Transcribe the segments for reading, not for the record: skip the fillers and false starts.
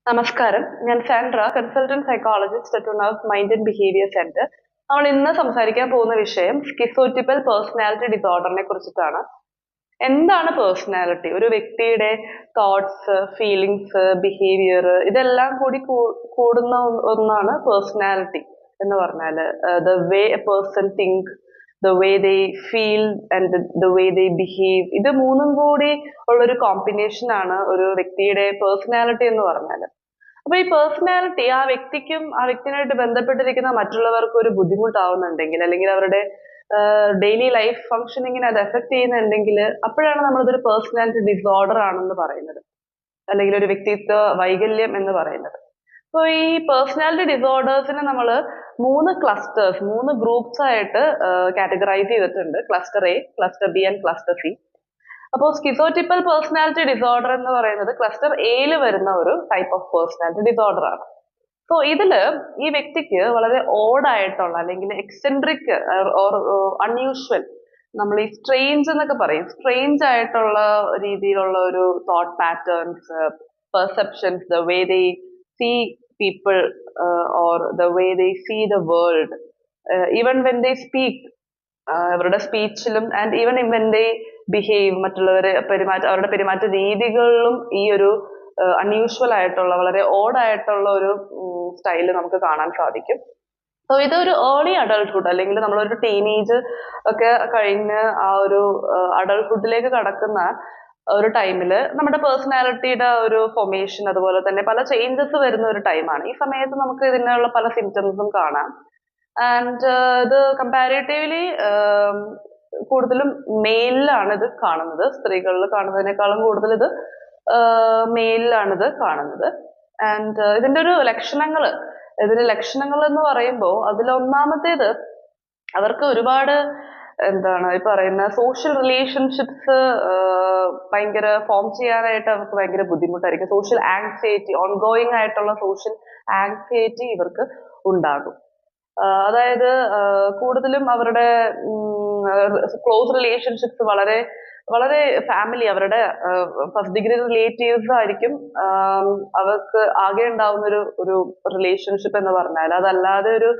നമസ്കാരം. ഞാൻ Sandra, consultant psychologist at nerve mind and behaviour centre. നമ്മൾ ഇന്ന് സംസാരിക്കാൻ പോകുന്ന വിഷയം സ്കിസോറ്റിപ്പൽ പേഴ്സണാലിറ്റി ഡിസോർഡറിനെ കുറിച്ചിട്ടാണ്. എന്താണ് പേഴ്സണാലിറ്റി? ഒരു വ്യക്തിയുടെ തോട്ട്സ്, ഫീലിങ്സ്, ബിഹേവിയർ ഇതെല്ലാം കൂടി കൂടുന്ന ഒന്നാണ് പേഴ്സണാലിറ്റി എന്ന് പറഞ്ഞാൽ. The way A person think, the way they feel and the way they behave, ഇത് മൂന്നും കൂടി ഉള്ളൊരു കോമ്പിനേഷൻ ആണ് ഒരു വ്യക്തിയുടെ പേഴ്സണാലിറ്റി എന്ന് പറഞ്ഞാൽ. അപ്പൊ ഈ പേഴ്സണാലിറ്റി ആ വ്യക്തിക്കും ആ വ്യക്തിനായിട്ട് ബന്ധപ്പെട്ടിരിക്കുന്ന മറ്റുള്ളവർക്കും ഒരു ബുദ്ധിമുട്ടാവുന്നുണ്ടെങ്കിൽ, അല്ലെങ്കിൽ അവരുടെ ഡെയിലി ലൈഫ് ഫങ്ഷനിങ്ങിനെ അത് എഫക്ട് ചെയ്യുന്നുണ്ടെങ്കിൽ, അപ്പോഴാണ് നമ്മളതൊരു പേഴ്സണാലിറ്റി ഡിസോർഡർ ആണെന്ന് പറയുന്നത്, അല്ലെങ്കിൽ ഒരു വ്യക്തിത്വ വൈകല്യം എന്ന് പറയുന്നത്. അപ്പൊ ഈ പേഴ്സണാലിറ്റി ഡിസോർഡേഴ്സിനെ നമ്മൾ മൂന്ന് ഗ്രൂപ്പ്സ് ആയിട്ട് കാറ്റഗറൈസ് ചെയ്തിട്ടുണ്ട്. Cluster A, cluster B and cluster C. അപ്പോൾ സ്കിസോറ്റിപ്പൽ പേഴ്സണാലിറ്റി ഡിസോർഡർ എന്ന് പറയുന്നത് ക്ലസ്റ്റർ എയിൽ വരുന്ന ഒരു ടൈപ്പ് ഓഫ് പേഴ്സണാലിറ്റി ഡിസോർഡർ ആണ്. സോ ഇതില് ഈ വ്യക്തിക്ക് വളരെ ഓഡ് ആയിട്ടുള്ള, അല്ലെങ്കിൽ എക്സെൻട്രിക് ഓർ അൺയൂഷ്വൽ, നമ്മൾ ഈ സ്ട്രേഞ്ച് എന്നൊക്കെ പറയും, സ്ട്രേഞ്ച് ആയിട്ടുള്ള രീതിയിലുള്ള ഒരു thought patterns, perceptions, the way they see people or the way they see the world, even when they speak, അവരുടെ സ്പീച്ചിലും and even when they behave, അവരുടെ പെരുമാറ്റ രീതികളിലും ഈ ഒരു അൺയൂഷ്വൽ ആയിട്ടുള്ള, വളരെ ഓഡ് ആയിട്ടുള്ള ഒരു സ്റ്റൈല് നമുക്ക് കാണാൻ സാധിക്കും. സോ ഇതൊരു ഏർലി അഡൾട്ട്ഹുഡ്, അല്ലെങ്കിൽ നമ്മളൊരു ടീനേജ് ഒക്കെ കഴിഞ്ഞ് ആ ഒരു അഡൾട്ട്ഹുഡിലേക്ക് കടക്കുന്ന ഒരു ടൈമില് നമ്മുടെ പേഴ്സണാലിറ്റിയുടെ ഒരു ഫോർമേഷൻ, അതുപോലെ തന്നെ പല ചേഞ്ചസ് വരുന്ന ഒരു ടൈമാണ്. ഈ സമയത്ത് നമുക്ക് ഇതിനുള്ള പല സിംറ്റംസും കാണാം. ആൻഡ് ഇത് കമ്പാരിറ്റീവ്ലി കൂടുതലും മെയിലിലാണ് ഇത് കാണുന്നത്. സ്ത്രീകളിൽ കാണുന്നതിനേക്കാളും കൂടുതൽ ഇത് മെയിലിലാണ് ഇത് കാണുന്നത്. ആൻഡ് ഇതിന്റെ ലക്ഷണങ്ങൾ എന്ന് പറയുമ്പോൾ അതിലൊന്നാമത്തേത്, അവർക്ക് ഒരുപാട് ഈ പറയുന്ന സോഷ്യൽ റിലേഷൻഷിപ്സ് ഭയങ്കര ഫോം ചെയ്യാനായിട്ട് അവർക്ക് ഭയങ്കര ബുദ്ധിമുട്ടായിരിക്കും. സോഷ്യൽ ആങ്സൈറ്റി, ഓൺഗോയിങ് ആയിട്ടുള്ള സോഷ്യൽ ആങ്സൈറ്റി ഇവർക്ക് ഉണ്ടാകും. അതായത് കൂടുതലും അവരുടെ ക്ലോസ് റിലേഷൻഷിപ്സ് വളരെ വളരെ ഫാമിലി, അവരുടെ ഫസ്റ്റ് ഡിഗ്രി റിലേറ്റീവ്സ് ആയിരിക്കും അവർക്ക് ആകെ ഉണ്ടാവുന്ന ഒരു റിലേഷൻഷിപ്പ് എന്ന് പറഞ്ഞാൽ. അതല്ലാതെ ഒരു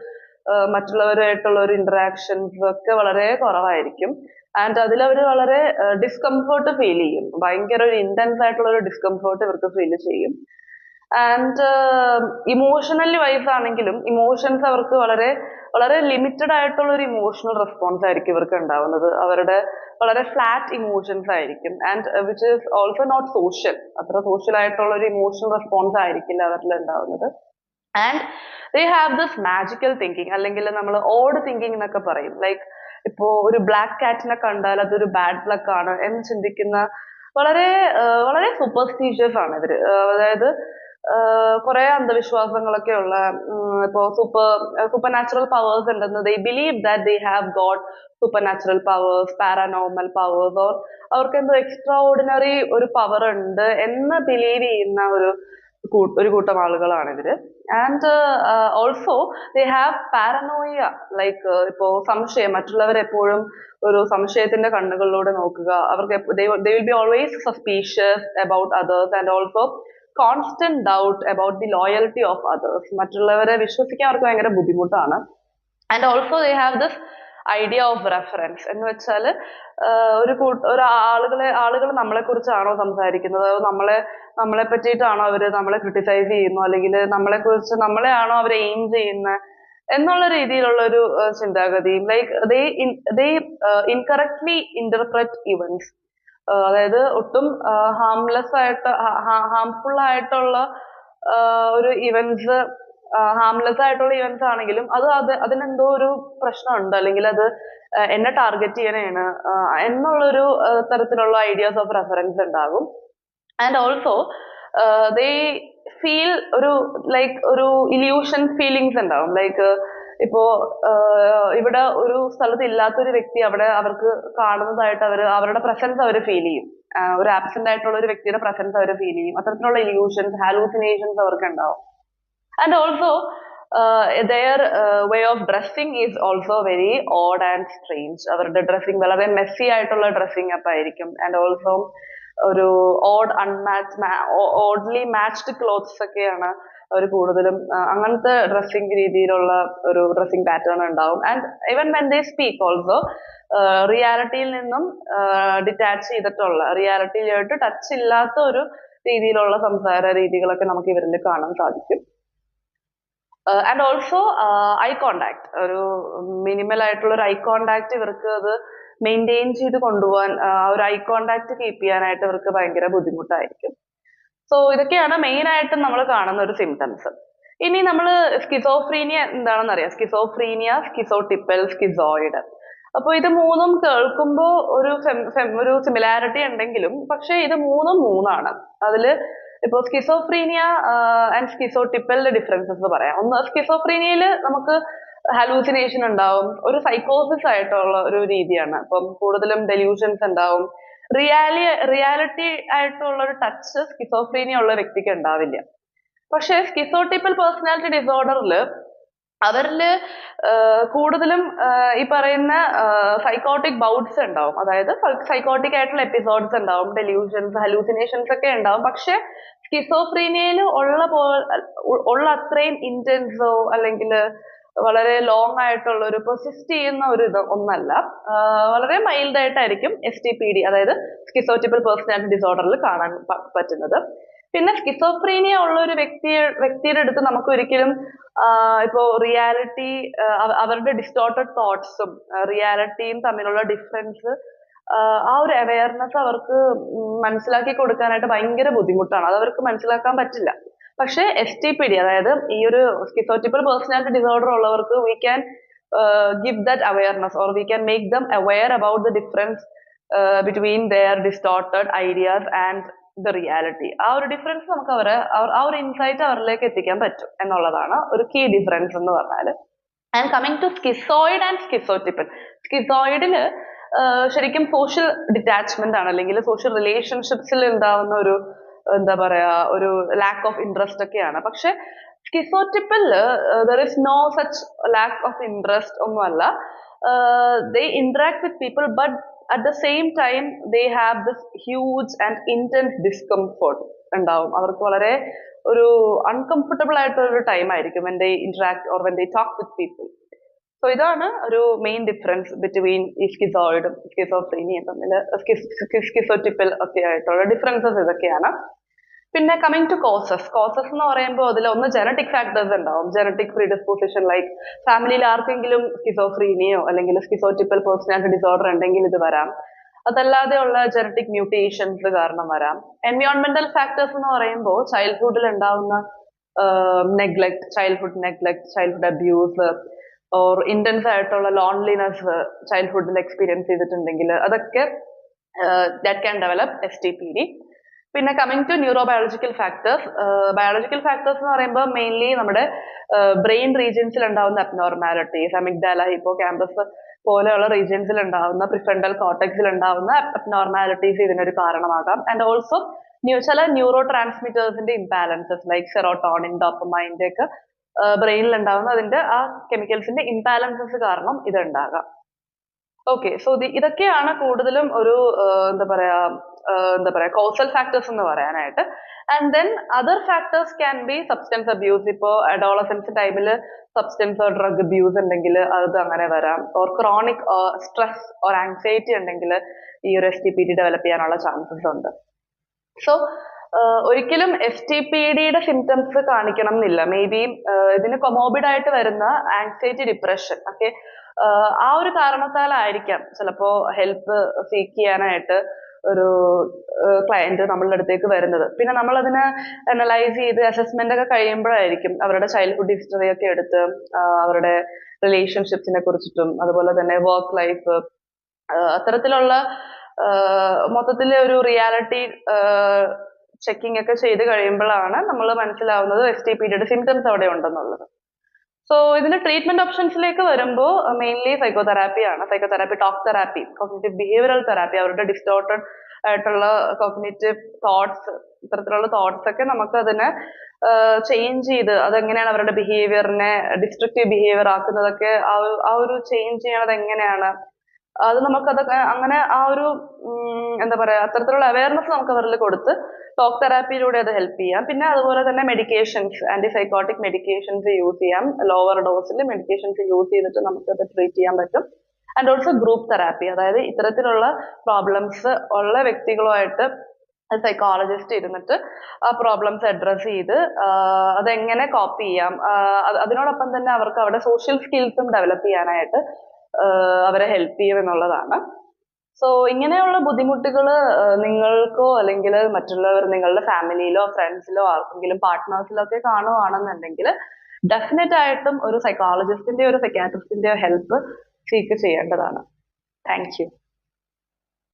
മറ്റുള്ളവരുമായിട്ടുള്ള ഒരു ഇന്ററാക്ഷൻസ് ഒക്കെ വളരെ കുറവായിരിക്കും. ആൻഡ് അതിൽ അവർ വളരെ ഡിസ്കംഫേർട്ട് ഫീൽ ചെയ്യും. ഭയങ്കര ഒരു ഇന്റൻസ് ആയിട്ടുള്ള ഒരു ഡിസ്കംഫേർട്ട് ഇവർക്ക് ഫീൽ ചെയ്യും. ആൻഡ് ഇമോഷണലി വൈസ് ആണെങ്കിലും ഇമോഷൻസ് അവർക്ക് വളരെ വളരെ ലിമിറ്റഡ് ആയിട്ടുള്ള ഒരു ഇമോഷണൽ റെസ്പോൺസ് ആയിരിക്കും ഇവർക്ക് ഉണ്ടാവുന്നത്. അവരുടെ വളരെ ഫ്ലാറ്റ് ഇമോഷൻസ് ആയിരിക്കും. And which is also not social. അത്ര സോഷ്യൽ ആയിട്ടുള്ള ഒരു ഇമോഷണൽ റെസ്പോൺസ് ആയിരിക്കില്ല അവരിൽ ഉണ്ടാവുന്നത്. And they have this magical thinking, അല്ലെങ്കിൽ നമ്മൾ ഓഡ് തിങ്കിങ് എന്നൊക്കെ പറയും. ലൈക്ക് ഇപ്പോ ഒരു ബ്ലാക്ക് കാറ്റിനെ കണ്ടാൽ അതൊരു ബാഡ് ലക്ക് ആണ് എന്ന് ചിന്തിക്കുന്ന വളരെ വളരെ സൂപ്പർസ്റ്റീഷ്യസ് ആണ് ഇവര്. അതായത് കുറെ അന്ധവിശ്വാസങ്ങളൊക്കെ ഉള്ള, ഇപ്പോ സൂപ്പർ നാച്ചുറൽ പവേഴ്സ് ഉണ്ടെന്ന്, ദേ believe that they have got super natural powers, paranormal powers, or അവർക്ക് എന്തോ എക്സ്ട്രാ ഓർഡിനറി ഒരു പവർ ഉണ്ട് എന്ന് ബിലീവ് ചെയ്യുന്ന ഒരു കൂട്ടം ആളുകളാണ് ഇവര്. And also they have paranoia, like ഇപ്പോ സംശയം, മറ്റുള്ളവരെപ്പോഴും ഒരു സംശയത്തിന്റെ കണ്ണുകളിലൂടെ നോക്കുക. അവർക്ക് they will be always suspicious about others, and also constant doubt about the loyalty of others. മറ്റുള്ളവരെ വിശ്വസിക്കാൻ അവർക്ക് ഭയങ്കര ബുദ്ധിമുട്ടാണ്. And also they have this idea of reference, എന്ന് വെച്ചാൽ ആളുകൾ നമ്മളെ കുറിച്ചാണോ സംസാരിക്കുന്നത്, അതോ നമ്മളെ പറ്റിയിട്ടാണോ അവര് നമ്മളെ ക്രിട്ടിസൈസ് ചെയ്യുന്നു, അല്ലെങ്കിൽ നമ്മളെ കുറിച്ച് നമ്മളെയാണോ അവർ എയിം ചെയ്യുന്നത് എന്നുള്ള രീതിയിലുള്ള ഒരു ചിന്താഗതിയും, like they incorrectly interpret events. അതായത് ഒട്ടും ഹാംഫുൾ ആയിട്ടുള്ള ഒരു ഇവന്റ്സ്, ഹാംലെസ് ആയിട്ടുള്ള ഇവന്റ്സ് ആണെങ്കിലും അതിനെന്തോ ഒരു പ്രശ്നമുണ്ട്, അല്ലെങ്കിൽ അത് എന്നെ ടാർഗറ്റ് ചെയ്യണേണ് എന്നുള്ളൊരു തരത്തിലുള്ള ഐഡിയാസ് ഓഫ് റെഫറൻസ് ഉണ്ടാകും. ആൻഡ് ഓൾസോ ദേ ഫീൽ ഒരു ഇല്യൂഷൻ ഫീലിങ്സ് ഉണ്ടാവും. ലൈക്ക് ഇപ്പോ ഇവിടെ ഒരു സ്ഥലത്ത് ഇല്ലാത്തൊരു വ്യക്തി അവിടെ അവർക്ക് കാണുന്നതായിട്ട് അവരുടെ പ്രസൻസ് അവർ ഫീൽ ചെയ്യും. ഒരു ആബ്സെന്റ് ആയിട്ടുള്ള ഒരു വ്യക്തിയുടെ പ്രസൻസ് അവർ ഫീൽ ചെയ്യും. അത്തരത്തിലുള്ള ഇല്യൂഷൻസ്, ഹാലൂസിനേഷൻസ് അവർക്ക് ഉണ്ടാവും. And also their way of dressing is also very odd and strange. അവരുടെ ഡ്രസ്സിങ് വളരെ മെസ്സി ആയിട്ടുള്ള ഡ്രസ്സിങ് അപ്പ് ആയിരിക്കും. ആൻഡ് ഓൾസോ ഒരു ഓഡ്ലി മാച്ച്ഡ് ക്ലോത്ത്സ് ഒക്കെയാണ് അവർ കൂടുതലും അങ്ങനത്തെ ഡ്രസ്സിങ് രീതിയിലുള്ള ഒരു ഡ്രസ്സിങ് പാറ്റേൺ ഉണ്ടാവും. And even when they speak also റിയാലിറ്റിയിൽ നിന്നും ഡിറ്റാച്ച് ചെയ്തിട്ടുള്ള, റിയാലിറ്റിയിലോട്ട് ടച്ച് ഇല്ലാത്ത ഒരു രീതിയിലുള്ള സംസാര രീതികളൊക്കെ നമുക്ക് ഇവരിൽ കാണാൻ സാധിക്കും. ആൻഡ് ഓൾസോ ഐ കോണ്ടാക്ട്, ഒരു മിനിമൽ ആയിട്ടുള്ള ഒരു ഐ കോണ്ടാക്ട് ഇവർക്ക് അത് മെയിൻറ്റെയിൻ ചെയ്ത് കൊണ്ടുപോകാൻ, ഒരു ഐ കോണ്ടാക്ട് കീപ്പ് ചെയ്യാനായിട്ട് ഇവർക്ക് ഭയങ്കര ബുദ്ധിമുട്ടായിരിക്കും. സോ ഇതൊക്കെയാണ് മെയിൻ ആയിട്ടും നമ്മൾ കാണുന്ന ഒരു സിംറ്റംസ്. ഇനി നമ്മൾ സ്കിസോഫ്രീനിയ എന്താണെന്ന് അറിയാം. Schizophrenia, സ്കിസോട്ടിപ്പൽ, schizoid. അപ്പൊ ഇത് മൂന്നും കേൾക്കുമ്പോൾ ഒരു സിമിലാരിറ്റി ഉണ്ടെങ്കിലും പക്ഷെ ഇത് മൂന്നും മൂന്നാണ്. അതില് ഇപ്പൊ സ്കിസോഫ്രീനിയ ആൻഡ് സ്കിസോട്ടിപ്പലിന്റെ ഡിഫറൻസസ് പറയാം. ഒന്ന്, സ്കിസോഫ്രീനിയയിൽ നമുക്ക് ഹാലൂസിനേഷൻ ഉണ്ടാവും, ഒരു സൈക്കോസിസ് ആയിട്ടുള്ള ഒരു രീതിയാണ്. അപ്പം കൂടുതലും ഡെലൂഷൻസ് ഉണ്ടാവും. റിയാലിറ്റി ആയിട്ടുള്ള ഒരു ടച്ച് സ്കിസോഫ്രീനിയ ഉള്ള വ്യക്തിക്ക് ഉണ്ടാവില്ല. പക്ഷെ സ്കിസോട്ടിപ്പൽ പേഴ്സണാലിറ്റി ഡിസോർഡറിൽ അവരില് കൂടുതലും ഈ പറയുന്ന സൈക്കോട്ടിക് ബൗട്ട്സ് ഉണ്ടാവും. അതായത് സൈക്കോട്ടിക് ആയിട്ടുള്ള എപ്പിസോഡ്സ് ഉണ്ടാവും, ഡെലൂഷൻസ്, ഹലൂസിനേഷൻസ് ഒക്കെ ഉണ്ടാവും. പക്ഷെ സ്കിസോഫ്രീനിയയിൽ ഉള്ള അത്രയും ഇന്റൻസോ അല്ലെങ്കിൽ വളരെ ലോങ് ആയിട്ടുള്ള ഒരു പെർസിസ്റ്റ് ചെയ്യുന്ന ഒരു ഇത് ഒന്നല്ല. വളരെ മൈൽഡ് ആയിട്ടായിരിക്കും STPD, അതായത് സ്കിസോട്ടിപ്പൽ പേഴ്സണാലിറ്റി ഡിസോർഡറിൽ കാണാൻ പറ്റുന്നത്. പിന്നെ സ്കിസോഫ്രീനിയ ഉള്ള ഒരു വ്യക്തിയുടെ അടുത്ത് നമുക്ക് ഒരിക്കലും ഇപ്പോ റിയാലിറ്റി, അവരുടെ ഡിസ്റ്റോർട്ടഡ് തോട്ട്സും റിയാലിറ്റിയും തമ്മിലുള്ള ഡിഫറൻസ്, ആ ഒരു അവയർനെസ് അവർക്ക് മനസ്സിലാക്കി കൊടുക്കാനായിട്ട് ഭയങ്കര ബുദ്ധിമുട്ടാണ്. അത് അവർക്ക് മനസ്സിലാക്കാൻ പറ്റില്ല. പക്ഷെ STPD, അതായത് ഈ ഒരു സ്കിസോട്ടിപ്പൽ പേഴ്സണാലിറ്റി ഡിസോർഡർ ഉള്ളവർക്ക് we can give that awareness, or we can make them aware about the difference between their distorted ideas and the reality. ആ ഒരു ഡിഫറൻസ് നമുക്ക് ആ ഒരു ഇൻസൈറ്റ് അവരിലേക്ക് എത്തിക്കാൻ പറ്റും എന്നുള്ളതാണ് ഒരു കീ ഡിഫറൻസ് എന്ന് പറഞ്ഞാൽ. And coming to schizoid and schizotypal. സ്കിസോയിഡില് ശരിക്കും സോഷ്യൽ ഡിറ്റാച്ച്മെന്റ് ആണ്, അല്ലെങ്കിൽ സോഷ്യൽ റിലേഷൻഷിപ്സിൽ ഉണ്ടാവുന്ന ഒരു എന്താ പറയാ ഒരു ലാക്ക് ഓഫ് ഇൻട്രസ്റ്റ് ഒക്കെയാണ്. പക്ഷെ സ്കിസോട്ടിപ്പലില് there is no such lack of interest ഒന്നുമല്ല. They interact with people, but at the same time they have this huge and intense discomfort ഉണ്ടാവും. അവർക്ക് വളരെ ഒരു അൺകംഫർട്ടബിൾ ആയിട്ടുള്ള ഒരു ടൈം ആയിരിക്കും when they interact or when they talk with people. So ഇതാണ് ഒരു മെയിൻ ഡിഫറൻസ് ബിറ്റ്വീൻ ഈ സ്കിസോയിഡും സ്കിസോഫ്രീനിയും തമ്മിൽ, സ്കിസോട്ടിപ്പൽ ഒക്കെ ആയിട്ടുള്ള ഡിഫറൻസസ് ഇതൊക്കെയാണ്. പിന്നെ കമ്മിങ് ടു കോസസ് എന്ന് പറയുമ്പോൾ അതിൽ ഒന്ന് ജനറ്റിക് ഫാക്ടേഴ്സ് ഉണ്ടാവും. ജനറ്റിക് പ്രീഡിസ്പോസിഷൻ, ലൈക്ക് ഫാമിലിയിൽ ആർക്കെങ്കിലും സ്കിസോഫ്രീനിയോ അല്ലെങ്കിൽ സ്കിസോട്ടിപ്പൽ പേഴ്സണാലിറ്റി ഡിസോർഡർ ഉണ്ടെങ്കിൽ ഇത് വരാം. അതല്ലാതെ ഉള്ള ജനറ്റിക് മ്യൂട്ടേഷൻസ് കാരണം വരാം. എൻവയോൺമെന്റൽ ഫാക്ടേഴ്സ് എന്ന് പറയുമ്പോൾ ചൈൽഡ്ഹുഡിൽ ഉണ്ടാവുന്ന ചൈൽഡ്ഹുഡ് അബ്യൂസ്, ഓർ ഇന്റൻസ് ആയിട്ടുള്ള ലോൺലിനെസ് ചൈൽഡ്ഹുഡിൽ എക്സ്പീരിയൻസ് ചെയ്തിട്ടുണ്ടെങ്കിൽ അതൊക്കെ ദാറ്റ് ക്യാൻ ഡെവലപ്പ് STPD. പിന്നെ coming to neurobiological factors. Biological factors എന്ന് പറയുമ്പോൾ മെയിൻലി നമ്മുടെ ബ്രെയിൻ റീജിയൻസിൽ ഉണ്ടാവുന്ന അബ്നോർമാലിറ്റീസ്, അമിഗ്ഡാല, ഹിപ്പോകാമ്പസ് പോലെയുള്ള റീജിയൻസിൽ ഉണ്ടാവുന്ന, പ്രിഫ്രണ്ടൽ കോർട്ടെക്സിൽ ഉണ്ടാവുന്ന അബ്നോർമാലിറ്റീസ് ഇതിനൊരു കാരണമാകാം. ആൻഡ് ഓൾസോ ചില ന്യൂറോ ട്രാൻസ്മിറ്റേഴ്സിന്റെ ഇംബാലൻസസ് ലൈക്ക് സെറോട്ടോണിൻ, ഡോപ്പമൈൻ്റെ ഒക്കെ ബ്രെയിനിൽ ഉണ്ടാവുന്ന അതിന്റെ ആ കെമിക്കൽസിന്റെ ഇംബാലൻസസ് കാരണം ഇത് ഉണ്ടാകാം. ഓക്കെ, സോ ഇതൊക്കെയാണ് കൂടുതലും ഒരു എന്താ പറയാ കോസൽ ഫാക്ടേഴ്സ് എന്ന് പറയാനായിട്ട്. And then other factors can be substance abuse. ഇപ്പോൾ അഡോളസൻസ് ടൈമിൽ സബ്സ്റ്റൻസ് ഡ്രഗ് അബ്യൂസ് ഉണ്ടെങ്കിൽ അത് അങ്ങനെ വരാം. Or chronic stress or anxiety ഉണ്ടെങ്കിൽ ഈ ഒരു STPD ഡെവലപ്പ് ചെയ്യാനുള്ള ചാൻസസ് ഉണ്ട്. സോ ഒരിക്കലും STPDയുടെ സിംറ്റംസ് കാണിക്കണം എന്നില്ല. മേ ബി ഇതിന് കൊമോബിഡ് ആയിട്ട് വരുന്ന ആങ്സൈറ്റി, ഡിപ്രഷൻ ഒക്കെ ആ ഒരു കാരണത്താലായിരിക്കാം ചിലപ്പോ ഹെൽപ്പ് സീക്ക് ചെയ്യാനായിട്ട് ഒരു ക്ലയന്റ് നമ്മളുടെ അടുത്തേക്ക് വരുന്നത്. പിന്നെ നമ്മൾ അതിനെ അനലൈസ് ചെയ്ത് അസസ്മെന്റ് ഒക്കെ കഴിയുമ്പോഴായിരിക്കും അവരുടെ ചൈൽഡ്ഹുഡ് ഹിസ്റ്ററി ഒക്കെ എടുത്ത് അവരുടെ റിലേഷൻഷിപ്സിനെ കുറിച്ചിട്ടും അതുപോലെ തന്നെ വർക്ക് ലൈഫ്, അത്തരത്തിലുള്ള മൊത്തത്തിലെ ഒരു റിയാലിറ്റി ചെക്കിംഗ് ഒക്കെ ചെയ്ത് കഴിയുമ്പോഴാണ് നമ്മൾ മനസ്സിലാവുന്നത് STPDയുടെ സിംറ്റംസ് അവിടെ ഉണ്ടെന്നുള്ളത്. സോ ഇതിന്റെ ട്രീറ്റ്മെന്റ് ഓപ്ഷൻസിലേക്ക് വരുമ്പോൾ മെയിൻലി സൈക്കോതെറാപ്പിയാണ്. Psychotherapy, talk therapy, cognitive behavioural therapy, അവരുടെ ഡിസ്റ്റോർട്ടഡ് ആയിട്ടുള്ള കോഗ്നിറ്റീവ് തോട്ട്സ്, ഇത്തരത്തിലുള്ള തോട്ട്സ് ഒക്കെ നമുക്ക് അതിനെ ചേഞ്ച് ചെയ്ത് അതെങ്ങനെയാണ് അവരുടെ ബിഹേവിയറിനെ ഡിസ്ട്രക്റ്റീവ് ബിഹേവിയർ ആക്കുന്നതൊക്കെ ആ ഒരു ചേഞ്ച് ചെയ്യണത് എങ്ങനെയാണ്, അത് നമുക്കതൊക്കെ അങ്ങനെ ആ ഒരു എന്താ പറയാ അത്തരത്തിലുള്ള അവയർനെസ് നമുക്ക് അവരിൽ കൊടുത്ത് ടോക്ക് തെറാപ്പിയിലൂടെ അത് ഹെൽപ്പ് ചെയ്യാം. പിന്നെ അതുപോലെ തന്നെ മെഡിക്കേഷൻസ്, ആന്റിസൈക്കോട്ടിക് മെഡിക്കേഷൻസ് യൂസ് ചെയ്യാം. ലോവർ ഡോസിൽ മെഡിക്കേഷൻസ് യൂസ് ചെയ്തിട്ട് നമുക്കത് ട്രീറ്റ് ചെയ്യാൻ പറ്റും. ആൻഡ് ഓൾസോ ഗ്രൂപ്പ് തെറാപ്പി, അതായത് ഇത്തരത്തിലുള്ള പ്രോബ്ലംസ് ഉള്ള വ്യക്തികളുമായിട്ട് സൈക്കോളജിസ്റ്റ് ഇരുന്നിട്ട് ആ പ്രോബ്ലംസ് അഡ്രസ് ചെയ്ത് അതെങ്ങനെ കോപ്പ് ചെയ്യാം, അതിനോടൊപ്പം തന്നെ അവർക്ക് അവിടെ സോഷ്യൽ സ്കിൽസും ഡെവലപ്പ് ചെയ്യാനായിട്ട് അവരെ ഹെൽപ്പ് ചെയ്യും എന്നുള്ളതാണ്. സോ ഇങ്ങനെയുള്ള ബുദ്ധിമുട്ടുകൾ നിങ്ങൾക്കോ അല്ലെങ്കിൽ മറ്റുള്ളവർ നിങ്ങളുടെ ഫാമിലിയിലോ ഫ്രണ്ട്സിലോ ആർക്കെങ്കിലും പാർട്ട്നേഴ്സിലോ ഒക്കെ കാണുവാണെന്നുണ്ടെങ്കിൽ ഡെഫിനറ്റ് ആയിട്ടും ഒരു സൈക്കോളജിസ്റ്റിന്റെയോ ഒരു സൈക്കാട്രിസ്റ്റിന്റെയോ ഹെൽപ്പ് സീക്ക് ചെയ്യേണ്ടതാണ്. Thank you.